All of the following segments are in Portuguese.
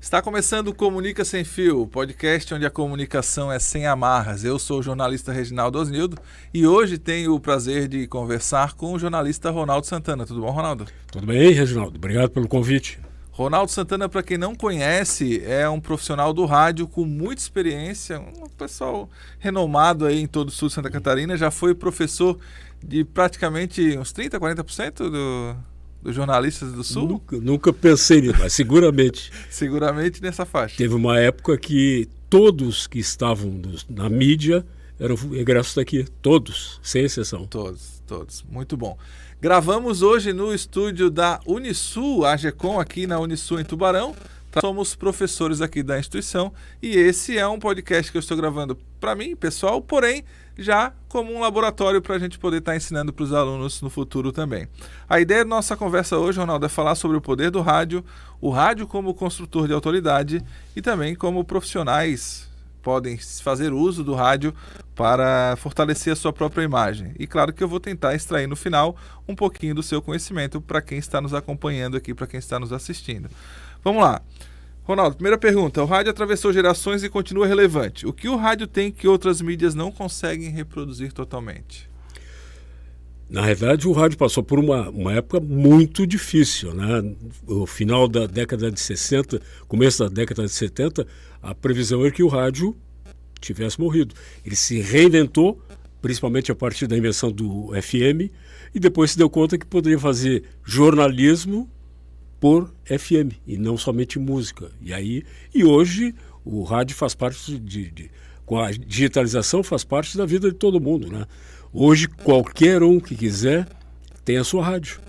Está começando o Comunica Sem Fio, podcast onde a comunicação é sem amarras. Eu sou o jornalista Reginaldo Osnildo e hoje tenho o prazer de conversar com o jornalista Ronaldo Santana. Tudo bom, Ronaldo? Tudo bem, Reginaldo. Obrigado pelo convite. Ronaldo Santana, para quem não conhece, é um profissional do rádio com muita experiência, um pessoal renomado aí em todo o sul de Santa Catarina, já foi professor de praticamente uns 30%, 40% dos jornalistas do sul? Nunca pensei nisso, mas seguramente. Seguramente nessa faixa. Teve uma época que todos que estavam na mídia eram egressos daqui, todos, sem exceção. Todos. Muito bom. Gravamos hoje no estúdio da Unisul, a AGECOM, aqui na Unisul em Tubarão. Somos professores aqui da instituição e esse é um podcast que eu estou gravando para mim, pessoal, porém já como um laboratório para a gente poder estar ensinando para os alunos no futuro também. A ideia da nossa conversa hoje, Ronaldo, é falar sobre o poder do rádio, o rádio como construtor de autoridade e também como profissionais podem fazer uso do rádio para fortalecer a sua própria imagem. E claro que eu vou tentar extrair no final um pouquinho do seu conhecimento para quem está nos acompanhando aqui, para quem está nos assistindo. Vamos lá. Ronaldo, primeira pergunta. O rádio atravessou gerações e continua relevante. O que o rádio tem que outras mídias não conseguem reproduzir totalmente? Na realidade, o rádio passou por uma época muito difícil, né? O final da década de 60, começo da década de 70, a previsão era que o rádio tivesse morrido. Ele se reinventou, principalmente a partir da invenção do FM, e depois se deu conta que poderia fazer jornalismo por FM e não somente música. E hoje o rádio faz parte com a digitalização faz parte da vida de todo mundo, né? Hoje qualquer um que quiser tem a sua rádio.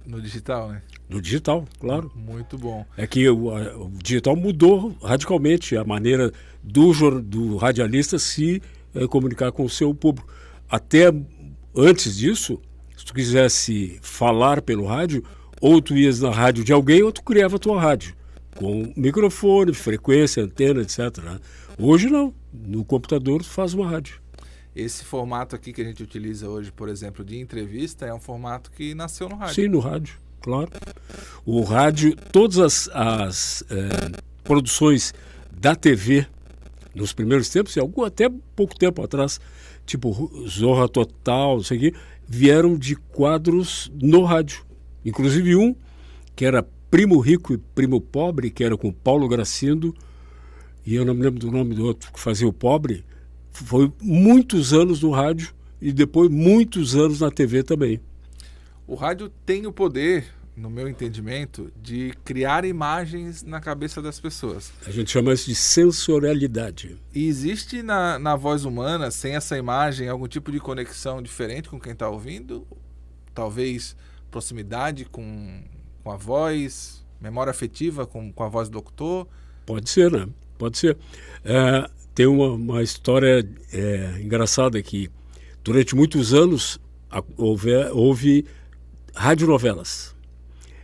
No digital, né? No digital, claro. Muito bom. É que o digital mudou radicalmente a maneira do radialista se comunicar com o seu público. Até antes disso, se tu quisesse falar pelo rádio, ou tu ias na rádio de alguém, ou tu criava a tua rádio, com microfone, frequência, antena, etc. Né? Hoje não, no computador tu faz uma rádio. Esse formato aqui que a gente utiliza hoje, por exemplo, de entrevista, é um formato que nasceu no rádio. Sim, no rádio, claro. O rádio, todas as produções da TV, nos primeiros tempos, e até pouco tempo atrás, tipo Zorra Total, isso aqui, vieram de quadros no rádio. Inclusive um que era Primo Rico e Primo Pobre, que era com Paulo Gracindo, e eu não me lembro do nome do outro que fazia o Pobre, foi muitos anos no rádio e depois muitos anos na TV também. O rádio tem o poder, no meu entendimento, de criar imagens na cabeça das pessoas. A gente chama isso de sensorialidade. E existe na voz humana, sem essa imagem, algum tipo de conexão diferente com quem está ouvindo? Talvez proximidade com a voz, memória afetiva com a voz do locutor? Pode ser, né? Pode ser. Tem uma história engraçada que durante muitos anos houve radionovelas.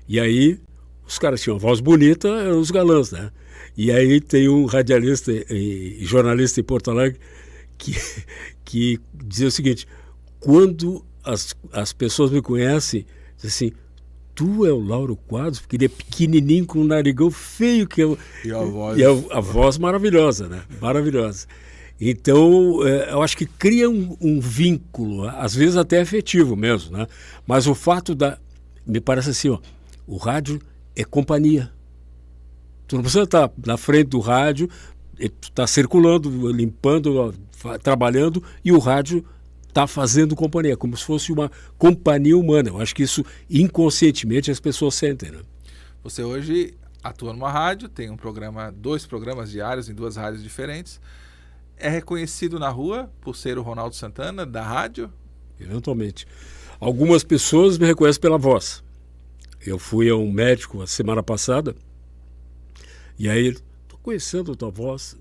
E aí os caras tinham uma voz bonita, eram os galãs, né? E aí tem um radialista e jornalista em Porto Alegre que dizia o seguinte: quando as pessoas me conhecem, assim, tu é o Lauro Quadros, porque ele é pequenininho com um narigão feio que eu... E a voz maravilhosa, né? Maravilhosa. Então, eu acho que cria um vínculo, às vezes até afetivo mesmo, né? Mas o fato me parece assim, ó, o rádio é companhia. Tu não precisa estar na frente do rádio, tu está circulando, limpando, trabalhando, e o rádio está fazendo companhia, como se fosse uma companhia humana. Eu acho que isso, inconscientemente, as pessoas sentem, né? Você hoje atua numa rádio, tem dois programas diários em duas rádios diferentes. É reconhecido na rua por ser o Ronaldo Santana, da rádio? Eventualmente. Algumas pessoas me reconhecem pela voz. Eu fui a um médico a semana passada, e aí ele, estou conhecendo a tua voz.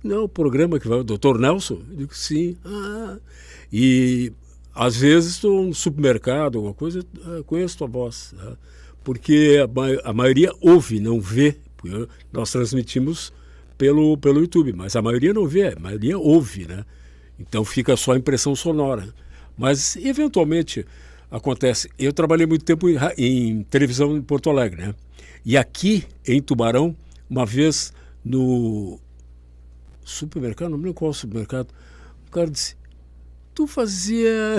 Não, o programa que vai, o Dr. Nelson? Eu digo, sim. E às vezes estou no supermercado, alguma coisa, conheço tua voz. Porque a maioria ouve, não vê. Porque nós transmitimos pelo YouTube, mas a maioria não vê, a maioria ouve, né? Então fica só a impressão sonora. Mas, eventualmente, acontece. Eu trabalhei muito tempo em televisão em Porto Alegre, né? E aqui, em Tubarão, uma vez no supermercado, não me lembro qual supermercado, o cara disse, tu fazia...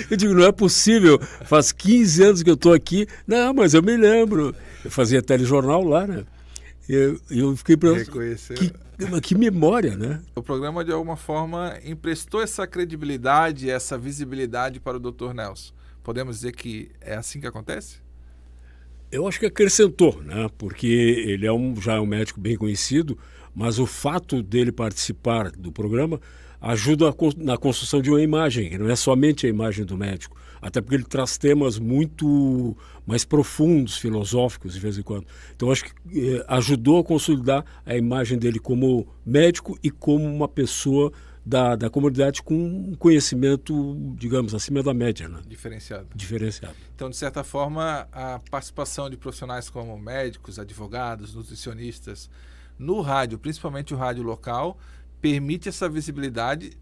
Eu digo, não é possível, faz 15 anos que eu estou aqui. Não, mas eu me lembro. Eu fazia telejornal lá, né? Eu fiquei pensando, que memória, né? O programa, de alguma forma, emprestou essa credibilidade, essa visibilidade para o Dr. Nelson. Podemos dizer que é assim que acontece? Eu acho que acrescentou, né? Porque ele já é um médico bem conhecido, mas o fato dele participar do programa ajuda na construção de uma imagem, que não é somente a imagem do médico, até porque ele traz temas muito mais profundos, filosóficos, de vez em quando. Então, acho que ajudou a consolidar a imagem dele como médico e como uma pessoa da comunidade com um conhecimento, digamos, acima da média. Né? Diferenciado. Então, de certa forma, a participação de profissionais como médicos, advogados, nutricionistas, no rádio, principalmente o rádio local, permite essa visibilidade.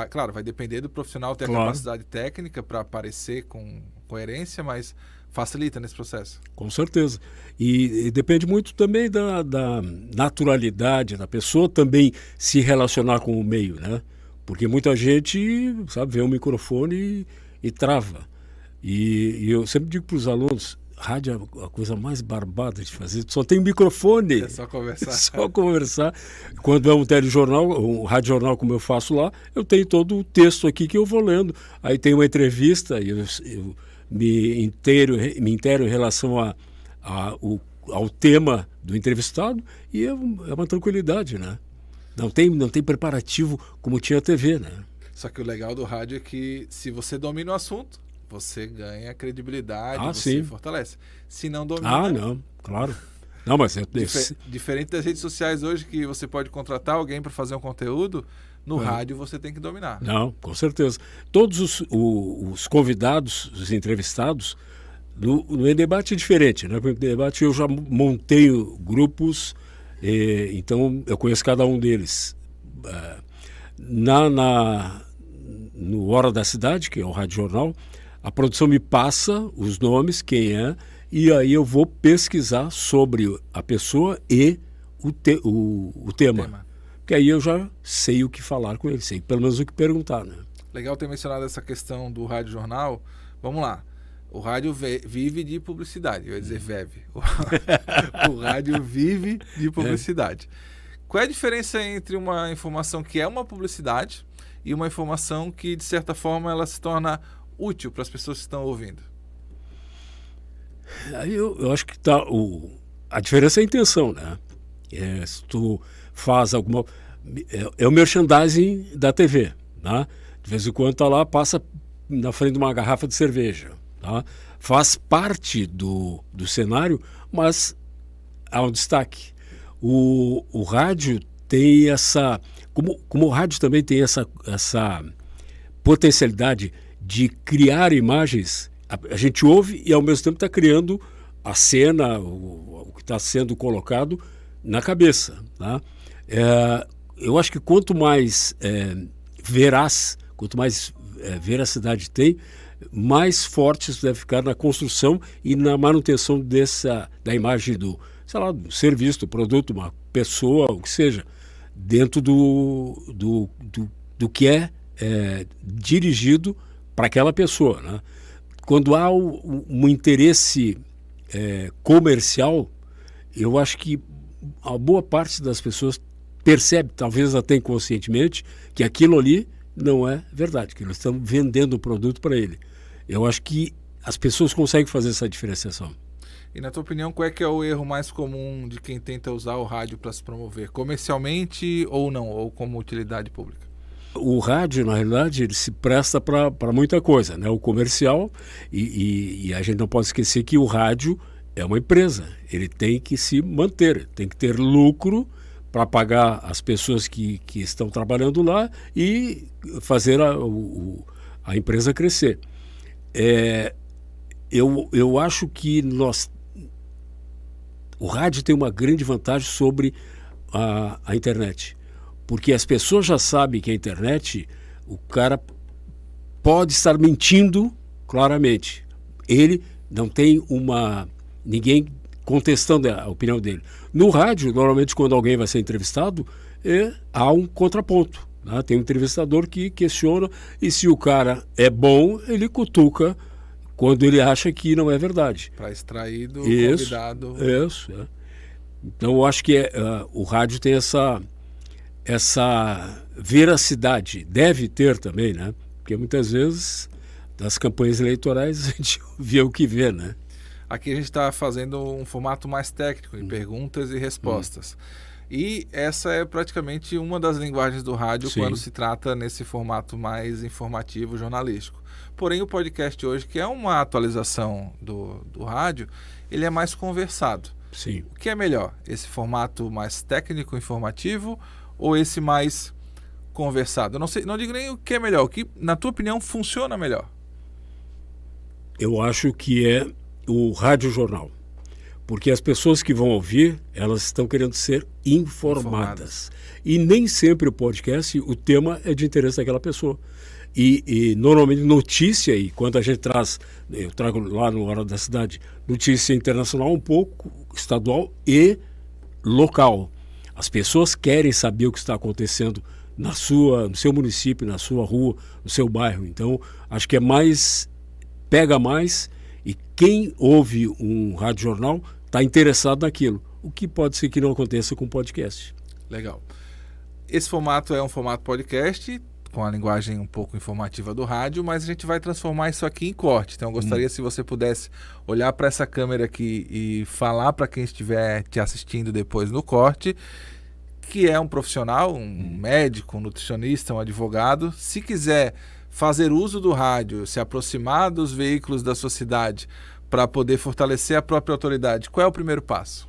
Claro, vai depender do profissional ter a capacidade técnica para aparecer com coerência, mas facilita nesse processo. Com certeza. E depende muito também da naturalidade da pessoa também se relacionar com o meio, né? Porque muita gente, sabe, vê um microfone e trava. E eu sempre digo para os alunos, rádio é a coisa mais barbada de fazer, só tem microfone. É só conversar. Só conversar. Quando é um telejornal, um radiojornal como eu faço lá, eu tenho todo o texto aqui que eu vou lendo. Aí tem uma entrevista, e eu me inteiro em relação ao tema do entrevistado, e é uma tranquilidade, né? Não tem preparativo como tinha a TV, né? Só que o legal do rádio é que se você domina o assunto, você ganha credibilidade, você sim. fortalece. Se não domina... não, claro. Não, mas Diferente das redes sociais hoje, que você pode contratar alguém para fazer um conteúdo, no rádio você tem que dominar. Não, com certeza. Todos os convidados, os entrevistados, no E-Debate é diferente, né? No E-Debate eu já montei grupos, então eu conheço cada um deles. No Hora da Cidade, que é o Rádio Jornal, a produção me passa os nomes, quem é, e aí eu vou pesquisar sobre a pessoa e o tema. Porque aí eu já sei o que falar com ele, sei pelo menos o que perguntar, né? Legal ter mencionado essa questão do rádio jornal. Vamos lá. O rádio vive de publicidade. Eu ia dizer vive. O rádio vive de publicidade. Qual é a diferença entre uma informação que é uma publicidade e uma informação que, de certa forma, ela se torna útil para as pessoas que estão ouvindo? Aí eu acho que a diferença é a intenção, né? Se tu faz alguma... É o merchandising da TV, né? De vez em quando tá lá, passa na frente de uma garrafa de cerveja, tá? Faz parte do cenário, mas há um destaque. O rádio tem essa... Como o rádio também tem essa potencialidade de criar imagens, a gente ouve e ao mesmo tempo está criando a cena, o que está sendo colocado na cabeça, tá? Eu acho que quanto mais veracidade tem, mais forte isso deve ficar na construção e na manutenção da imagem do serviço, do produto, uma pessoa, o que seja, dentro do que é dirigido para aquela pessoa, né? Quando há um interesse comercial, eu acho que a boa parte das pessoas percebe, talvez até inconscientemente, que aquilo ali não é verdade, que eles estão vendendo o produto para ele. Eu acho que as pessoas conseguem fazer essa diferenciação. E na tua opinião, qual é que é o erro mais comum de quem tenta usar o rádio para se promover? Comercialmente ou não, ou como utilidade pública? O rádio, na realidade, ele se presta para muita coisa, né? O comercial, e a gente não pode esquecer que o rádio é uma empresa, ele tem que se manter, tem que ter lucro para pagar as pessoas que estão trabalhando lá e fazer a empresa crescer. Eu acho que o rádio tem uma grande vantagem sobre a internet, porque as pessoas já sabem que a internet, o cara pode estar mentindo claramente. Ele não tem ninguém contestando a opinião dele. No rádio, normalmente, quando alguém vai ser entrevistado, há um contraponto. Né? Tem um entrevistador que questiona, e se o cara é bom, ele cutuca quando ele acha que não é verdade. Para extrair do convidado. Isso. Então, eu acho que o rádio tem essa veracidade. Deve ter também, né? Porque muitas vezes, nas campanhas eleitorais, a gente vê o que vê, né? Aqui a gente está fazendo um formato mais técnico, em perguntas e respostas. E essa é praticamente uma das linguagens do rádio quando se trata nesse formato mais informativo, jornalístico. Porém, o podcast hoje, que é uma atualização do rádio, ele é mais conversado. Sim. O que é melhor? Esse formato mais técnico, informativo, ou esse mais conversado? Eu não sei, não digo nem o que é melhor. O que, na tua opinião, funciona melhor? Eu acho que é o rádio-jornal. Porque as pessoas que vão ouvir, elas estão querendo ser informadas. E nem sempre o podcast, o tema é de interesse daquela pessoa. E normalmente notícia, e quando a gente traz, eu trago lá no Hora da Cidade, notícia internacional um pouco, estadual e local. As pessoas querem saber o que está acontecendo no seu município, na sua rua, no seu bairro. Então, acho que pega mais, e quem ouve um rádio-jornal está interessado naquilo, o que pode ser que não aconteça com podcast. Legal. Esse formato é um formato podcast, com a linguagem um pouco informativa do rádio, mas a gente vai transformar isso aqui em corte. Então eu gostaria se você pudesse olhar para essa câmera aqui e falar para quem estiver te assistindo depois no corte, que é um profissional, um médico, um nutricionista, um advogado. Se quiser fazer uso do rádio, se aproximar dos veículos da sua cidade para poder fortalecer a própria autoridade, qual é o primeiro passo?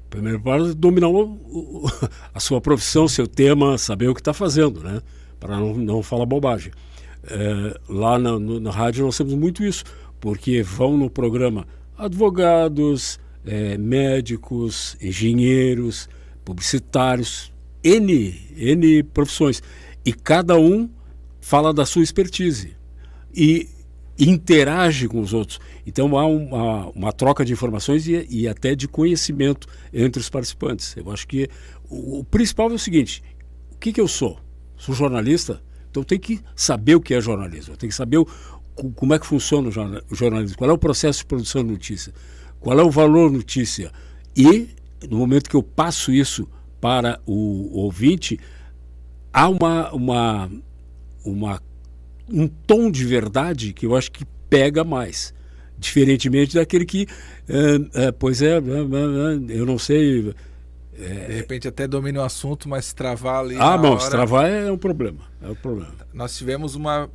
O primeiro passo é dominar a sua profissão, seu tema, saber o que está fazendo, né? Para não falar bobagem. Lá na rádio nós temos muito isso, porque vão no programa advogados, médicos, engenheiros, publicitários, N profissões. E cada um fala da sua expertise e interage com os outros. Então há uma troca de informações e até de conhecimento entre os participantes. Eu acho que o principal é o seguinte: o que eu sou? Sou jornalista, então eu tenho que saber o que é jornalismo, eu tenho que saber como é que funciona o jornalismo, qual é o processo de produção de notícia, qual é o valor notícia. E no momento que eu passo isso para o ouvinte, há um tom de verdade que eu acho que pega mais, diferentemente daquele que eu não sei. De repente até domina o assunto, mas se travar ali se travar é um problema. Nós tivemos uma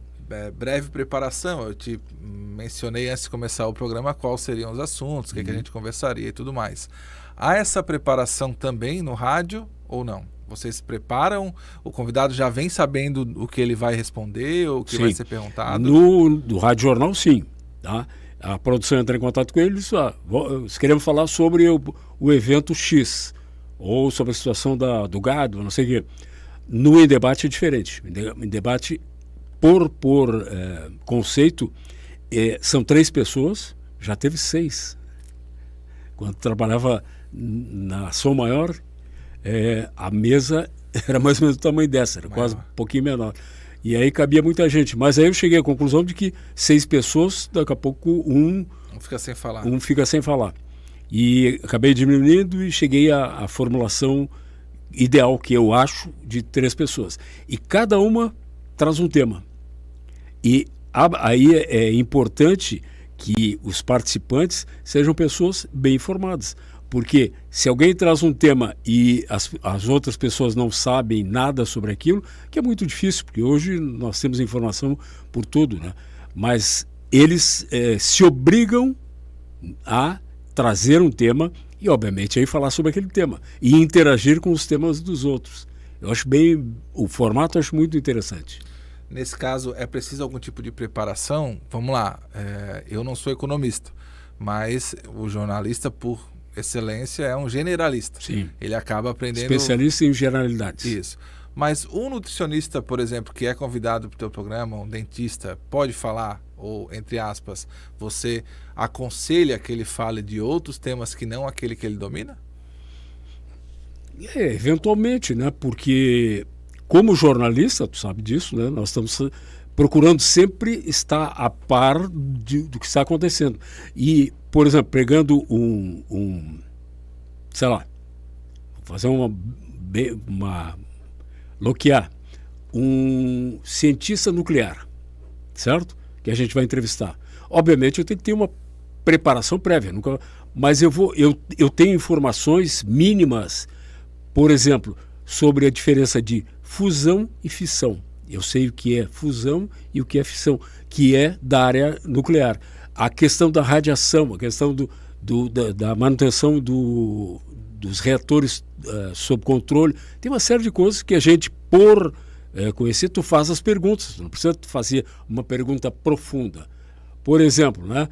breve preparação. Eu te mencionei antes de começar o programa quais seriam os assuntos, o que a gente conversaria e tudo mais. Há essa preparação também no rádio ou não? Vocês se preparam? O convidado já vem sabendo o que ele vai responder, ou o que vai ser perguntado? No Rádio Jornal, sim. Tá? A produção entra em contato com eles, queremos falar sobre o evento X, ou sobre a situação do gado, não sei o quê. No Em Debate é diferente. Em Debate, por conceito, são 3 pessoas, já teve 6. Quando trabalhava na Som Maior, a mesa era mais ou menos do tamanho dessa, era quase um pouquinho menor. E aí cabia muita gente. Mas aí eu cheguei à conclusão de que 6 pessoas, daqui a pouco um fica sem falar. Fica sem falar. E acabei diminuindo e cheguei à formulação ideal, que eu acho, de 3 pessoas. E cada uma traz um tema. E aí é importante que os participantes sejam pessoas bem informadas. Porque se alguém traz um tema e as outras pessoas não sabem nada sobre aquilo, que é muito difícil, porque hoje nós temos informação por tudo, né? Mas eles se obrigam a trazer um tema e, obviamente, aí falar sobre aquele tema e interagir com os temas dos outros. Eu acho o formato eu acho muito interessante. Nesse caso, é preciso algum tipo de preparação? Vamos lá, eu não sou economista, mas o jornalista, por excelência, é um generalista. Sim. Ele acaba aprendendo... Especialista em generalidades. Isso. Mas um nutricionista, por exemplo, que é convidado para o teu programa, um dentista, pode falar ou, entre aspas, você aconselha que ele fale de outros temas que não aquele que ele domina? Eventualmente, né? Porque como jornalista, tu sabe disso, né? Nós estamos procurando sempre estar a par do que está acontecendo. E, por exemplo, pegando sei lá, vou fazer loquear um cientista nuclear, certo? Que a gente vai entrevistar. Obviamente eu tenho que ter uma preparação prévia, mas eu tenho informações mínimas, por exemplo, sobre a diferença de fusão e fissão. Eu sei o que é fusão e o que é fissão, que é da área nuclear. A questão da radiação, a questão da manutenção dos reatores sob controle, tem uma série de coisas que a gente, por conhecer, tu faz as perguntas, não precisa fazer uma pergunta profunda. Por exemplo, né,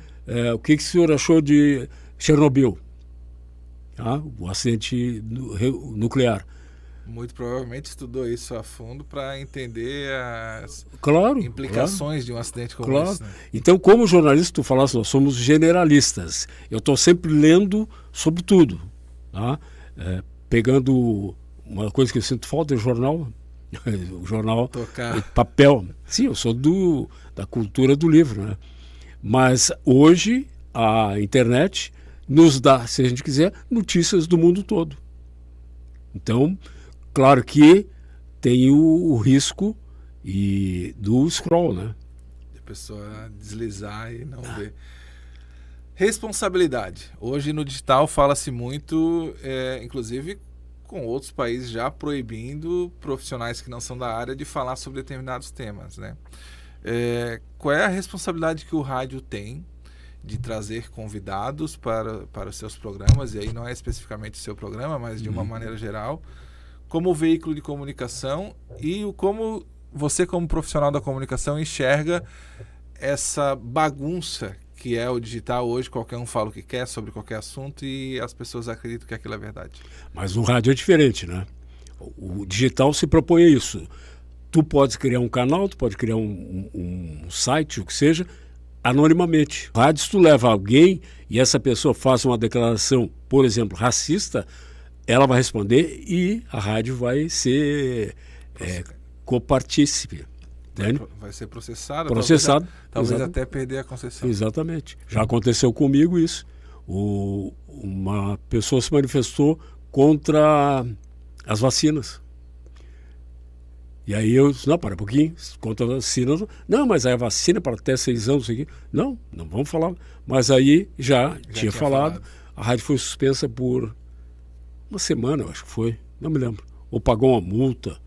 o que o senhor achou de Chernobyl? O acidente nuclear. Muito provavelmente estudou isso a fundo para entender as implicações de um acidente como esse. Né? Então, como jornalista, tu falaste, nós somos generalistas. Eu estou sempre lendo sobre tudo. Tá? Pegando uma coisa que eu sinto falta, é o jornal. O jornal, papel. Sim, eu sou da cultura do livro. Né? Mas hoje a internet nos dá, se a gente quiser, notícias do mundo todo. Então, claro que tem o risco do scroll, né? A pessoa deslizar e não ver. Responsabilidade. Hoje no digital fala-se muito, inclusive com outros países já proibindo profissionais que não são da área de falar sobre determinados temas, né? Qual é a responsabilidade que o rádio tem de trazer convidados para os seus programas, e aí não é especificamente o seu programa, mas de uma maneira geral, como veículo de comunicação e como você, como profissional da comunicação, enxerga essa bagunça que é o digital hoje, qualquer um fala o que quer sobre qualquer assunto e as pessoas acreditam que aquilo é verdade. Mas o rádio é diferente, né? O digital se propõe a isso. Tu podes criar um canal, tu pode criar um site, o que seja, anonimamente. O rádio, se tu leva alguém e essa pessoa faz uma declaração, por exemplo, racista, ela vai responder e a rádio vai ser copartícipe. Vai ser processada. Talvez até perder a concessão. Exatamente. Já aconteceu comigo isso. Uma pessoa se manifestou contra as vacinas. E aí eu disse, não, para um pouquinho, contra a vacina. Não, mas aí a vacina para até 6 anos aqui. Não vamos falar. Mas aí já tinha falado. A rádio foi suspensa por uma semana, eu acho que foi. Não me lembro. Ou pagou uma multa.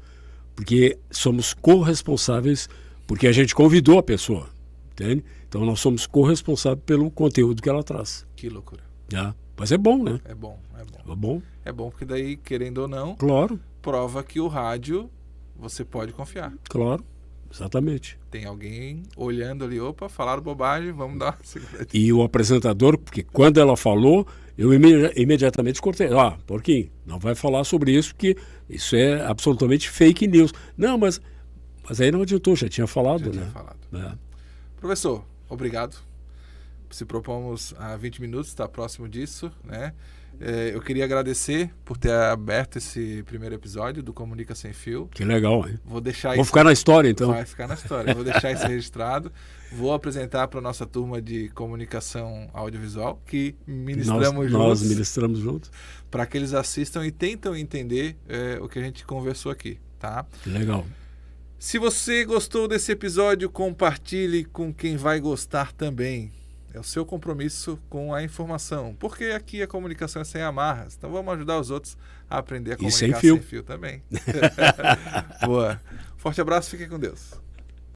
Porque somos corresponsáveis, porque a gente convidou a pessoa. Entende? Então nós somos corresponsáveis pelo conteúdo que ela traz. Que loucura. Mas é bom, né? É bom. É bom porque daí, querendo ou não, claro, prova que o rádio você pode confiar. Claro, exatamente. Tem alguém olhando ali, opa, falaram bobagem, vamos dar uma seguradinha. E o apresentador, porque quando ela falou, eu imediatamente cortei. Porquinho, não vai falar sobre isso, porque isso é absolutamente fake news. Não, mas aí não adiantou, já tinha falado, né? Tinha falado. Professor, obrigado. Se propomos a 20 minutos, está próximo disso, né? Eu queria agradecer por ter aberto esse primeiro episódio do Comunica Sem Fio. Que legal, hein? Vou ficar na história, então. Vai ficar na história. Vou deixar isso registrado. Vou apresentar para a nossa turma de comunicação audiovisual, que nós ministramos juntos. Para que eles assistam e tentam entender o que a gente conversou aqui, tá? Que legal. Se você gostou desse episódio, compartilhe com quem vai gostar também. É o seu compromisso com a informação. Porque aqui a comunicação é sem amarras. Então vamos ajudar os outros a aprender a comunicar sem fio também. Boa. Forte abraço, fiquem com Deus.